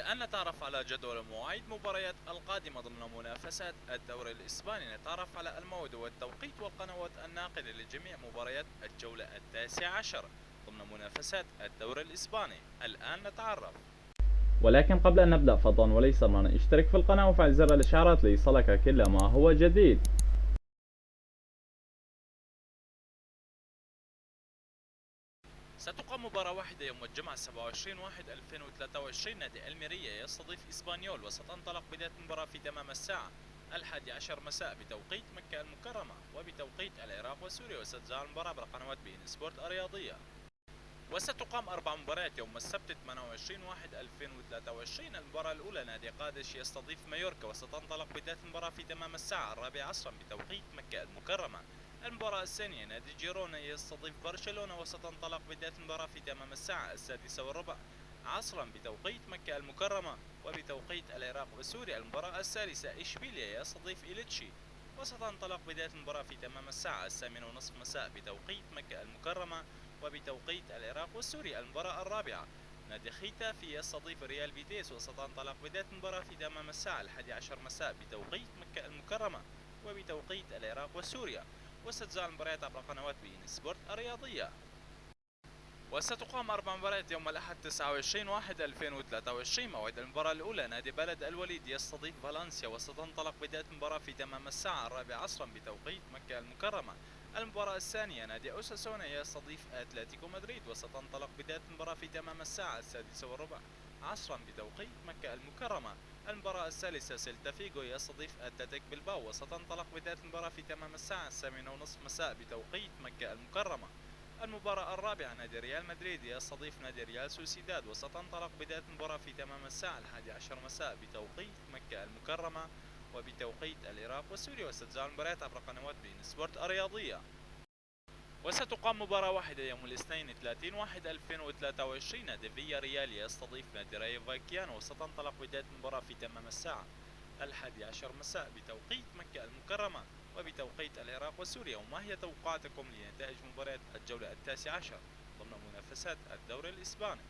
والآن نتعرف على جدول ومواعيد مباريات القادمة ضمن منافسات الدوري الإسباني. نتعرف على الموعد والتوقيت والقنوات الناقلة لجميع مباريات الجولة 19 ضمن منافسات الدوري الإسباني. الآن نتعرف. ولكن قبل أن نبدأ فضلا وليس أمرا اشترك في القناة وفعل زر الإشعارات ليصلك كل ما هو جديد. ستقام مباراة واحدة يوم الجمعة 27/1/2023. نادي الميريا يستضيف إسبانيول، وستنطلق بداية المباراة في تمام الساعة 11 مساء بتوقيت مكة المكرمة وبتوقيت العراق وسوريا، وستذاع المباراة على قنوات بي إن سبورت الرياضية. وستقام 4 مباريات يوم السبت 28/1/2023. المباراة الأولى نادي قادش يستضيف مايوركا، وستنطلق بداية المباراة في تمام الساعة 4 عصرا بتوقيت مكة المكرمة. المباراة الثانية نادي جيرونا يستضيف برشلونة، وستنطلق بداية المباراة في تمام الساعة 6:15 عصرا بتوقيت مكة المكرمة وبتوقيت العراق وسوريا. المباراة الثالثة إشبيليا يستضيف إيليتشي، وستنطلق بداية المباراة في تمام الساعة 8:30 مساء بتوقيت مكة المكرمة وبتوقيت العراق وسوريا. المباراة الرابعة نادي ختافي يستضيف ريال بيتيس، وستنطلق بداية المباراة في تمام الساعة 11 مساء بتوقيت مكة المكرمة وبتوقيت العراق وسوريا، وستذاع المباريات عبر قنوات بي إن سبورت الرياضية. وستقام 4 مباريات يوم الأحد 29/1/2023. موعد المباراة الأولى نادي بلد الوليد يستضيف فالنسيا، وستنطلق بداية المباراة في تمام الساعة 4 عصرا بتوقيت مكة المكرمة. المباراة الثانية نادي أوساسونا يستضيف أتلتيكو مدريد، وستنطلق بداية المباراة في تمام الساعة 6:15 عصرا بتوقيت مكة المكرمة. المباراة الثالثة سيلتا فيغو يستضيف أتلتيك بلباو، وستنطلق بداية المباراة في تمام الساعة 8:30 مساء بتوقيت مكة المكرمة. المباراة الرابعة نادي ريال مدريد يستضيف نادي ريال سوسيداد، وستنطلق بداية المباراة في تمام الساعة 11 مساء بتوقيت مكة المكرمة وبتوقيت العراق وسوريا، وستذاع المباريات عبر قنوات بي إن سبورت الرياضية. وستقام مباراة واحدة يوم الاثنين 30/1/2023. نادي فيا ريال يستضيف نادي رايو فايكيانو، وستنطلق بداية المباراة في تمام الساعة 11 مساء بتوقيت مكة المكرمة وبتوقيت العراق وسوريا. وما هي توقعاتكم لنتائج مباريات الجولة 19 ضمن منافسات الدوري الإسباني؟